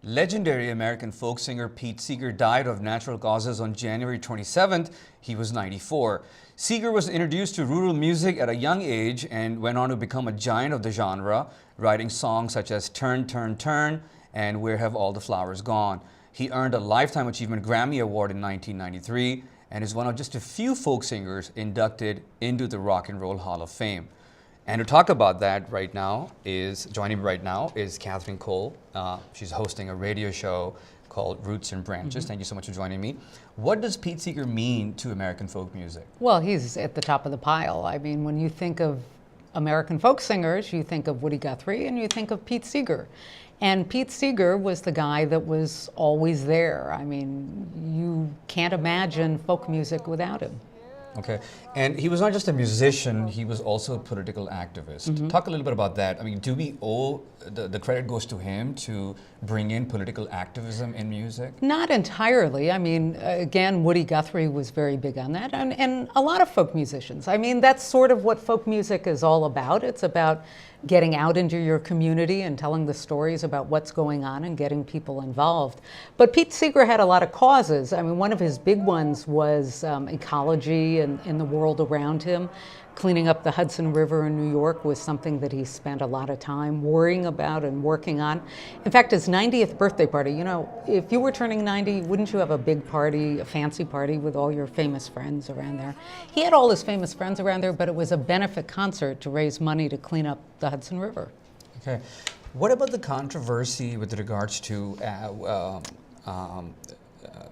Legendary American folk singer Pete Seeger died of natural causes on January 27th. He was 94. Seeger was introduced to rural music at a young age and went on to become a giant of the genre, writing songs such as Turn, Turn, Turn and Where Have All the Flowers Gone. He earned a Lifetime Achievement Grammy Award in 1993 and is one of just a few folk singers inducted into the Rock and Roll Hall of Fame. And to talk about that joining me right now is Katherine Cole. She's hosting a radio show called Roots and Branches. Thank you so much for joining me. What does Pete Seeger mean to American folk music? Well, he's at the top of the pile. I mean, when you think of American folk singers, you think of Woody Guthrie and you think of Pete Seeger. And Pete Seeger was the guy that was always there. I mean, you can't imagine folk music without him. Okay, and he was not just a musician, he was also a political activist. Talk a little bit about that. I mean, do we owe, the credit goes to him to bring in political activism in music? Not entirely. I mean, again, Woody Guthrie was very big on that, and a lot of folk musicians. I mean, that's sort of what folk music is all about. It's about getting out into your community and telling the stories about what's going on and getting people involved. But Pete Seeger had a lot of causes. I mean, one of his big ones was ecology and in the world around him. Cleaning up the Hudson River in New York was something that he spent a lot of time worrying about and working on. In fact, his 90th birthday party, you know, if you were turning 90, wouldn't you have a big party, a fancy party with all your famous friends around there? He had all his famous friends around there, but it was a benefit concert to raise money to clean up the Hudson River. Okay. What about the controversy with regards to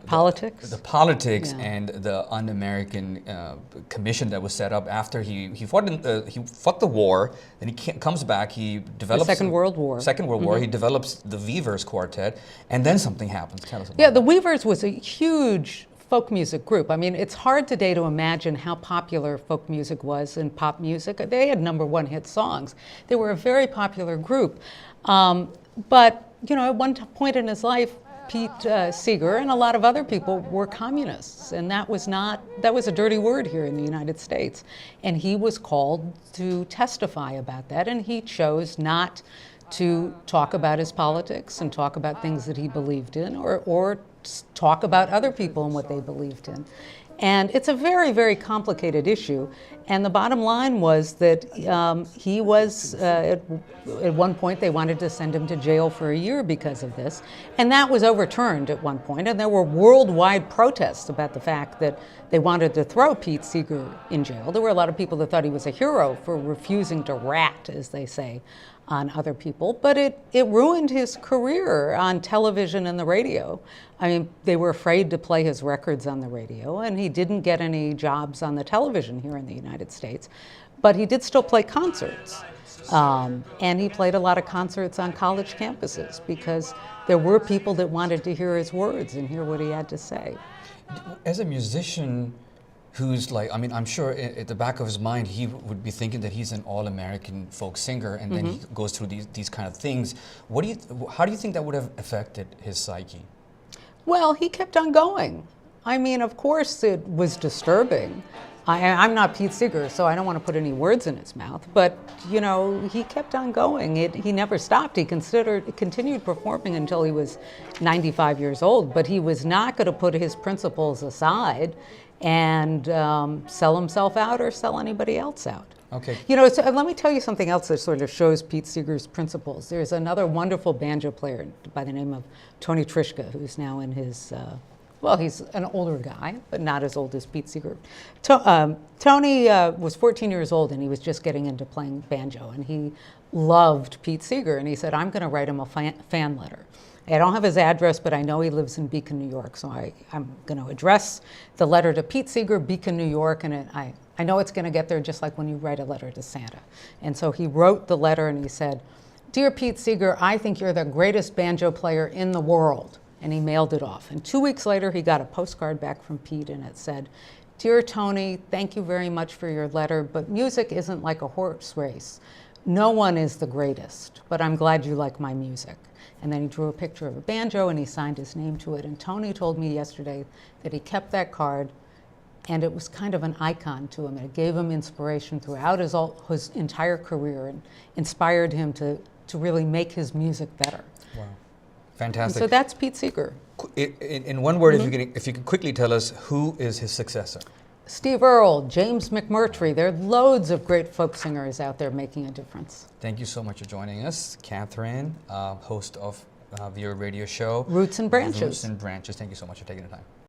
politics? The politics and the Un-American commission that was set up after he fought the war, then he comes back, he develops the Second World War. Second World War, he develops the Weavers Quartet, and then something happens. Tell us about Yeah, that. the Weavers was a huge folk music group. I mean, it's hard today to imagine how popular folk music was in pop music. They had #1 hit songs. They were a very popular group. But, you know, at one point in his life, Pete Seeger and a lot of other people were communists, and that was a dirty word here in the United States. And he was called to testify about that, and he chose not to talk about his politics and talk about things that he believed in, or talk about other people and what they believed in. And it's a very, very complicated issue. And the bottom line was that he was, at one point, they wanted to send him to jail for a year because of this. And that was overturned at one point. And there were worldwide protests about the fact that they wanted to throw Pete Seeger in jail. There were a lot of people that thought he was a hero for refusing to rat, as they say, on other people, but it ruined his career on television and the radio. I mean, they were afraid to play his records on the radio, and he didn't get any jobs on the television here in the United States, but he did still play concerts. And he played a lot of concerts on college campuses because there were people that wanted to hear his words and hear what he had to say. As a musician, who's like, I mean, I'm sure at the back of his mind, he would be thinking that he's an all-American folk singer, and then he goes through these kind of things. How do you think that would have affected his psyche? Well, he kept on going. I mean, of course it was disturbing. I'm not Pete Seeger, so I don't want to put any words in his mouth, but, you know, he kept on going. He never stopped. He continued performing until he was 95 years old, but he was not going to put his principles aside and sell himself out or sell anybody else out. Okay. You know, so let me tell you something else that sort of shows Pete Seeger's principles. There's another wonderful banjo player by the name of Tony Trischka, who's now in his, well, he's an older guy, but not as old as Pete Seeger. Tony was 14 years old, and he was just getting into playing banjo, and he loved Pete Seeger, and he said, I'm going to write him a fan letter. I don't have his address, but I know he lives in Beacon, New York, so I'm going to address the letter to Pete Seeger, Beacon, New York, and I know it's going to get there just like when you write a letter to Santa. And so he wrote the letter, and he said, Dear Pete Seeger, I think you're the greatest banjo player in the world. And he mailed it off. And 2 weeks later, he got a postcard back from Pete, and it said, Dear Tony, thank you very much for your letter, but music isn't like a horse race. No one is the greatest, but I'm glad you like my music. And then he drew a picture of a banjo and he signed his name to it. And Tony told me yesterday that he kept that card, and it was kind of an icon to him. It gave him inspiration throughout his entire career and inspired him to really make his music better. Wow. Fantastic. So that's Pete Seeger. In one word, if you could quickly tell us who is his successor. Steve Earle, James McMurtry. There are loads of great folk singers out there making a difference. Thank you so much for joining us. Katherine, host of your radio show. Roots and Branches. Roots and Branches. Thank you so much for taking the time.